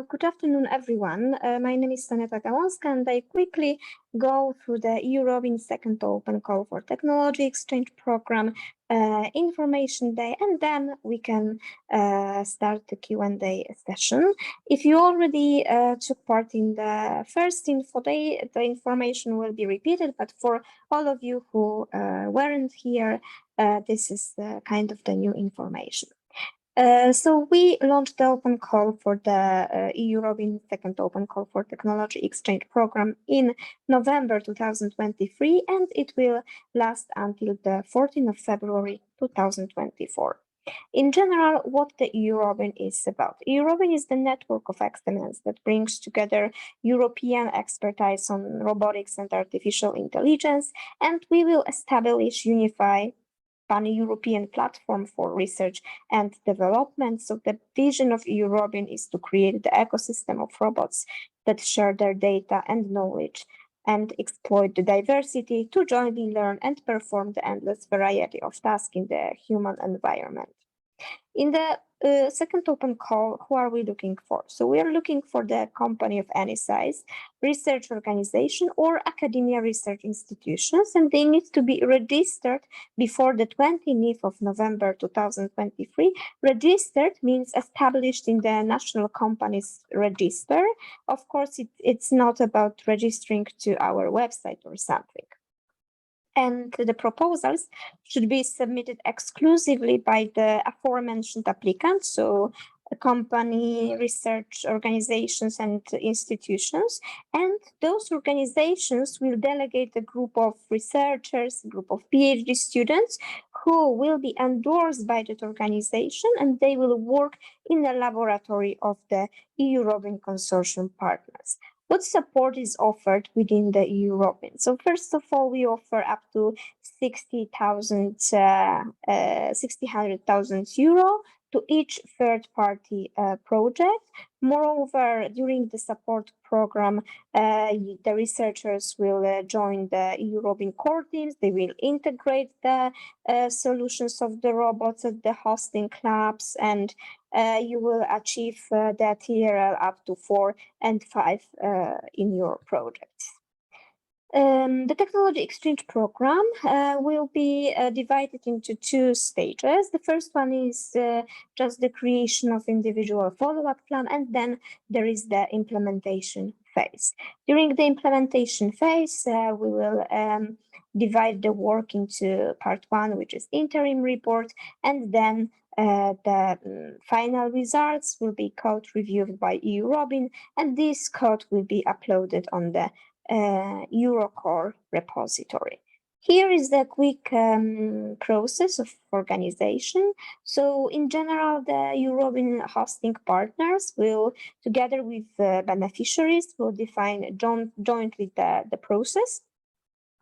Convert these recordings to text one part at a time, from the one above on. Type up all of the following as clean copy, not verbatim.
Good afternoon, everyone. My name is Soneta Gałązka, and I quickly go through the euROBIN second open call for technology exchange program information day, and then we can start the Q&A session. If you already took part in the first info day, the information will be repeated, but for all of you who weren't here, this is kind of the new information. So we launched the open call for the euROBIN second open call for technology exchange program in November 2023, and it will last until the 14th of February 2024. In general, what the euROBIN is about. euROBIN is the network of excellence that brings together European expertise on robotics and artificial intelligence, and we will establish, unify pan-European platform for research and development. So the vision of euROBIN is to create the ecosystem of robots that share their data and knowledge and exploit the diversity to jointly learn and perform the endless variety of tasks in the human environment. In the second open call, who are we looking for? So we are looking for the company of any size, research organization or academia research institutions, and they need to be registered before the 20th of November 2023. Registered means established in the National Companies Register. Of course, it's not about registering to our website or something. And the proposals should be submitted exclusively by the aforementioned applicants, so company, research organizations, and institutions. And those organizations will delegate a group of researchers, a group of PhD students who will be endorsed by that organization, and they will work in the laboratory of the euROBIN consortium partners. What support is offered within the euROBIN? So first of all, we offer up to 60,000 euro to each third-party project. Moreover, during the support program, the researchers will join the euROBIN core teams. They will integrate the solutions of the robots at the hosting labs, and you will achieve the TRL up to 4 and 5 in your projects. The technology exchange program will be divided into 2 stages. The first one is just the creation of individual follow-up plan, and then there is the implementation phase. During the implementation phase, we will divide the work into part 1, which is interim report, and then the final results will be code reviewed by euROBIN, and this code will be uploaded on the EuroCore repository. Here is the quick process of organization. So in general, the euROBIN hosting partners will, together with beneficiaries, will define jointly the process.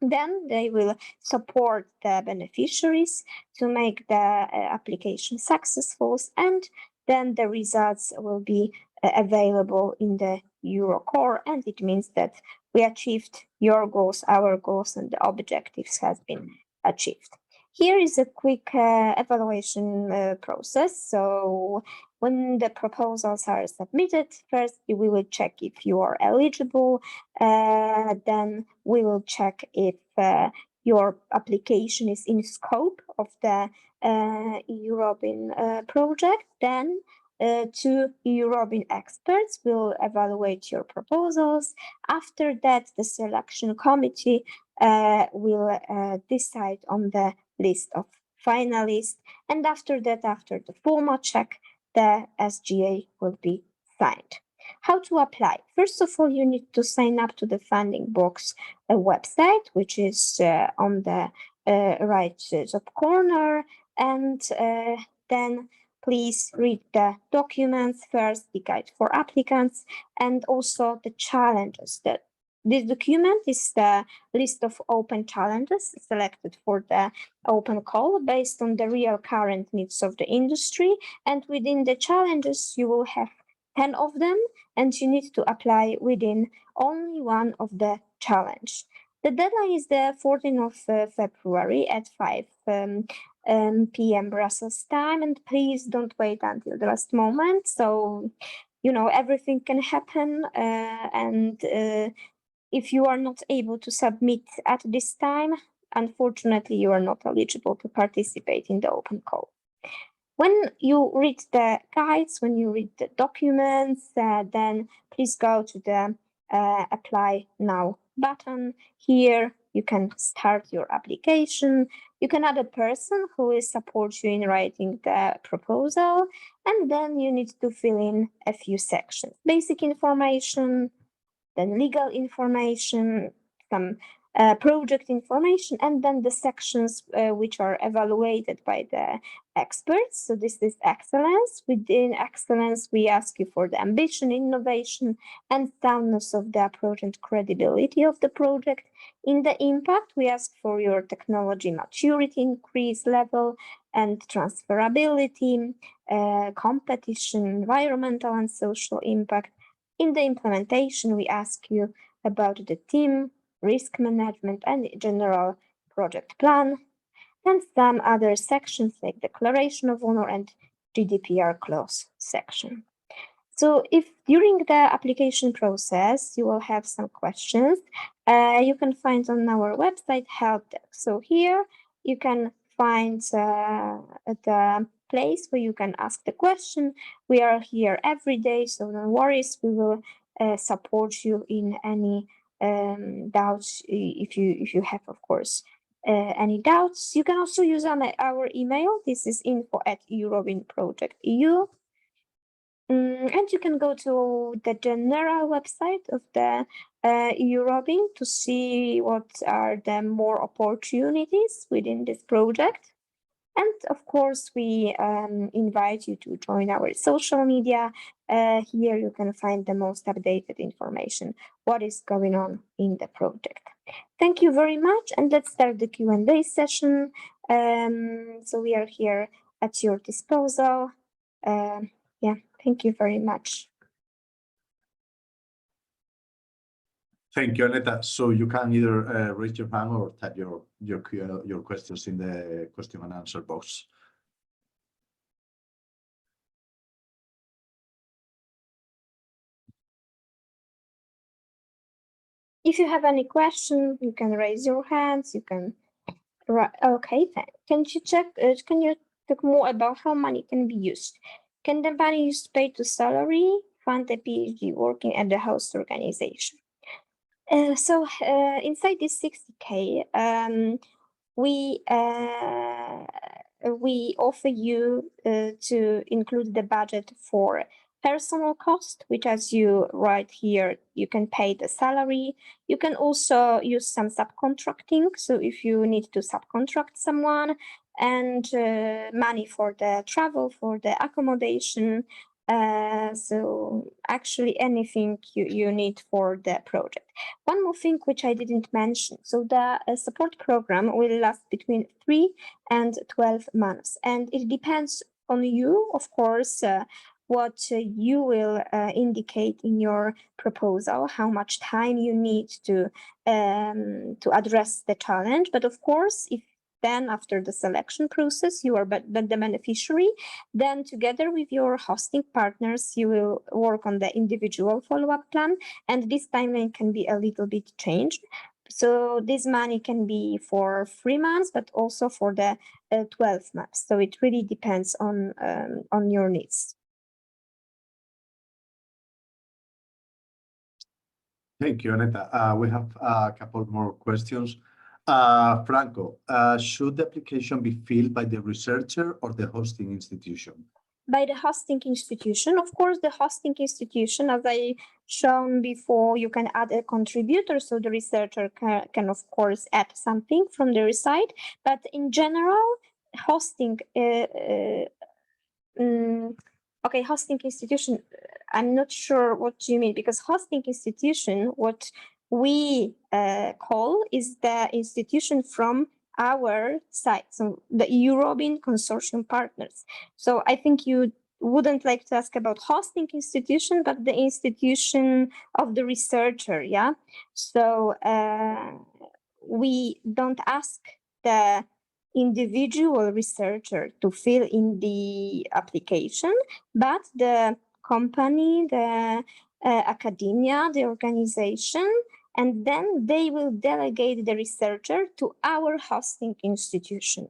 Then they will support the beneficiaries to make the application successful, and then the results will be available in the EuroCore, and it means that we achieved your goals, our goals, and the objectives has been achieved. Here is a quick evaluation process. So when the proposals are submitted, first we will check if you are eligible, then we will check if your application is in scope of the euROBIN project. Then 2 euROBIN experts will evaluate your proposals. After that, the selection committee will decide on the list of finalists, and after that, after the formal check, the SGA will be signed. How to apply? First of all, you need to sign up to the Funding Box website, which is on the right top corner, and then please read the documents first, the guide for applicants, and also the challenges. This document is the list of open challenges selected for the open call based on the real current needs of the industry. And within the challenges, you will have 10 of them, and you need to apply within only one of the challenge. The deadline is the 14th of February at 5 p.m. Brussels time, and please don't wait until the last moment. So everything can happen, and if you are not able to submit at this time, unfortunately, you are not eligible to participate in the open call. When you read the guides, when you read the documents, then please go to the Apply Now button. Here, you can start your application. You can add a person who will support you in writing the proposal, and then you need to fill in a few sections. Basic information, then legal information, some project information, and then the sections which are evaluated by the experts. So this is excellence. Within excellence, we ask you for the ambition, innovation, and soundness of the approach and credibility of the project. In the impact, we ask for your technology maturity increase level and transferability, competition, environmental and social impact. In the implementation, we ask you about the team, risk management, and general project plan, and some other sections like declaration of owner and GDPR clause section. So if during the application process you will have some questions, you can find on our website help desk. So here you can find the place where you can ask the question. We are here every day, so no worries. We will support you in any doubts if you have, of course, any doubts. You can also use our email. This is info@eurobinproject.eu. And you can go to the general website of the euROBIN to see what are the more opportunities within this project. And of course, we invite you to join our social media. Here you can find the most updated information, what is going on in the project. Thank you very much, and let's start the Q&A session. So we are here at your disposal. Yeah, thank you very much. Thank you, Aneta. So you can either raise your hand or type your questions in the question and answer box. If you have any question, you can raise your hands. You can. Okay, can you check? Can you talk more about how money can be used? Can the money used paid to salary, fund a PhD working at the host organization? So inside this 60K, we offer you to include the budget for personal cost, which, as you write here, you can pay the salary. You can also use some subcontracting. So if you need to subcontract someone, and money for the travel, for the accommodation. So actually anything you need for the project. One more thing which I didn't mention. So the support program will last between 3 and 12 months. And it depends on you, of course, what you will indicate in your proposal, how much time you need to address the challenge. But of course, if then after the selection process, you are but the beneficiary, then together with your hosting partners, you will work on the individual follow-up plan, and this timeline can be a little bit changed. So this money can be for 3 months, but also for the 12 months. So it really depends on your needs. Thank you, Aneta. We have a couple more questions. Franco, should the application be filled by the researcher or the hosting institution? By the hosting institution. Of course, the hosting institution, as I shown before, you can add a contributor, so the researcher can of course add something from their side. But in general, hosting okay, hosting institution, I'm not sure what you mean, because hosting institution, what we call is the institution from our side, so the euROBIN consortium partners. So I think you wouldn't like to ask about hosting institution, but the institution of the researcher, yeah? So we don't ask the individual researcher to fill in the application, but the company, the academia, the organization, and then they will delegate the researcher to our hosting institution.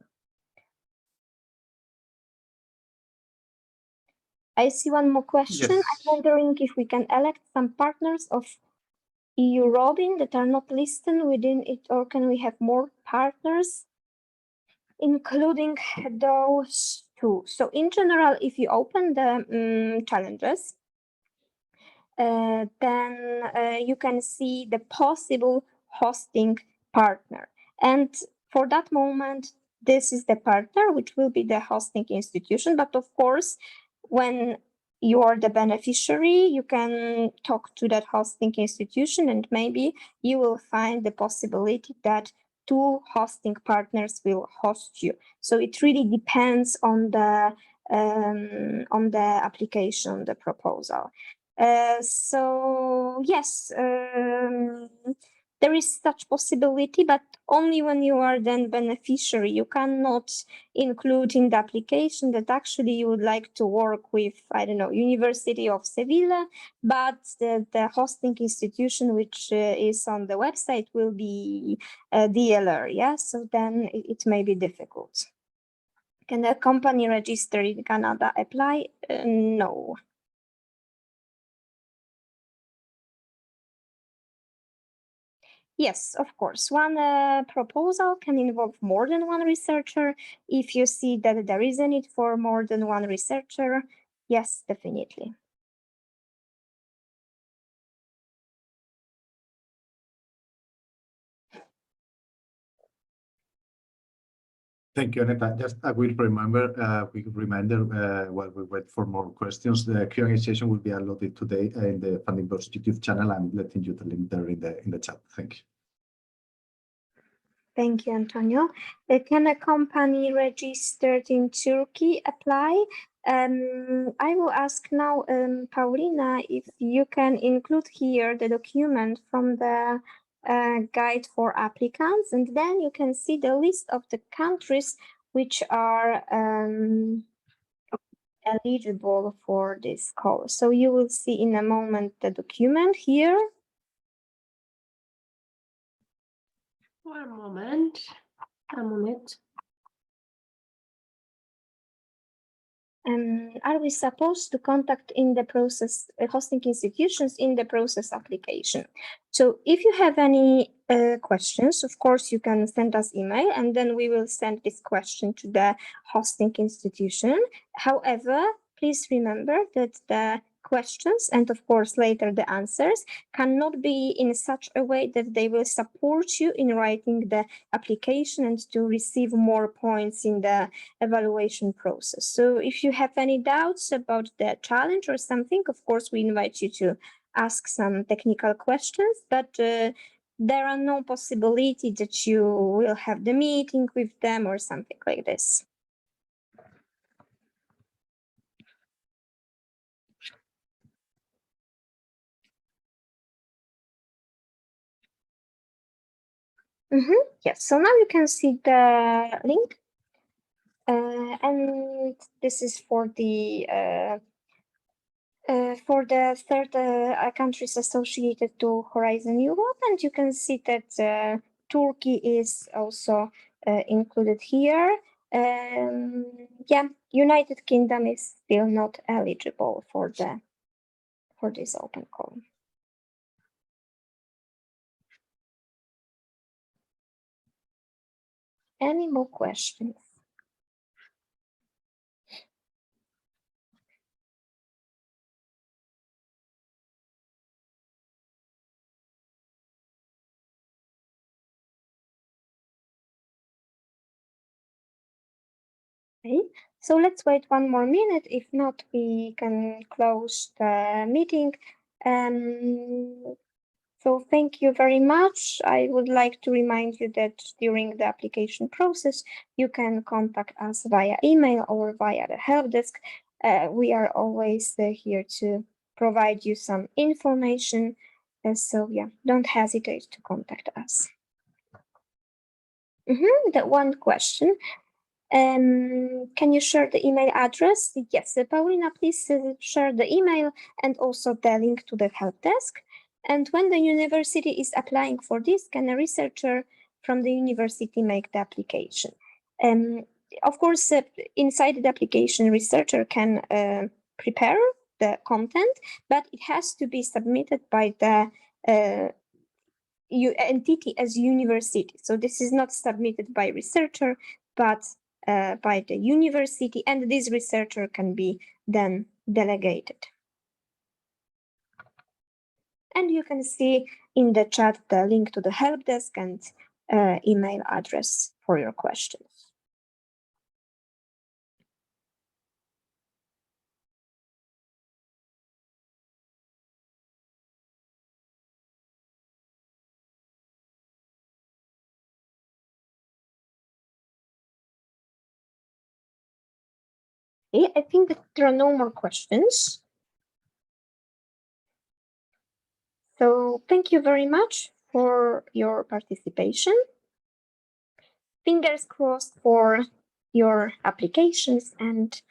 I see one more question. Yes. I'm wondering if we can elect some partners of euROBIN that are not listed within it, or can we have more partners, including those two? So in general, if you open the challenges, then you can see the possible hosting partner. And for that moment, this is the partner, which will be the hosting institution. But of course, when you are the beneficiary, you can talk to that hosting institution, and maybe you will find the possibility that two hosting partners will host you. So it really depends on the application, the proposal. So yes, there is such possibility, but only when you are then beneficiary. You cannot include in the application that actually you would like to work with, I don't know, University of Seville, but the hosting institution which is on the website will be DLR, yeah? So then it may be difficult. Can a company registered in Canada apply? No. Yes, of course. One proposal can involve more than one researcher. If you see that there is a need for more than one researcher, yes, definitely. Thank you, Aneta. Just a quick reminder, while we wait for more questions, the Q&A session will be allotted today in the Funding Box YouTube channel. I'm letting you the link there in the chat. Thank you. Thank you, Antonio. Can a company registered in Turkey apply? I will ask now, Paulina, if you can include here the document from the guide for applicants, and then you can see the list of the countries which are eligible for this call. So you will see in a moment the document here. One moment. A minute. Are we supposed to contact in the process hosting institutions in the process application? So if you have any questions, of course, you can send us email, and then we will send this question to the hosting institution. However, please remember that the questions and of course later the answers cannot be in such a way that they will support you in writing the application and to receive more points in the evaluation process. So if you have any doubts about the challenge or something, of course, we invite you to ask some technical questions, but there are no possibility that you will have the meeting with them or something like this. Yes, so now you can see the link. And this is for the third countries associated to Horizon Europe, and you can see that Turkey is also included here. Yeah, United Kingdom is still not eligible for this open call. Any more questions? Okay, so let's wait one more minute. If not, we can close the meeting. So thank you very much. I would like to remind you that during the application process, you can contact us via email or via the help desk. We are always here to provide you some information. So yeah, don't hesitate to contact us. The one question. Can you share the email address? Yes, Paulina, please share the email and also the link to the help desk. And when the university is applying for this, can a researcher from the university make the application? Of course, inside the application, researcher can prepare the content, but it has to be submitted by the entity as university. So this is not submitted by researcher, but by the university, and this researcher can be then delegated. And you can see in the chat the link to the help desk and email address for your questions. Okay, I think that there are no more questions. So thank you very much for your participation. Fingers crossed for your applications, and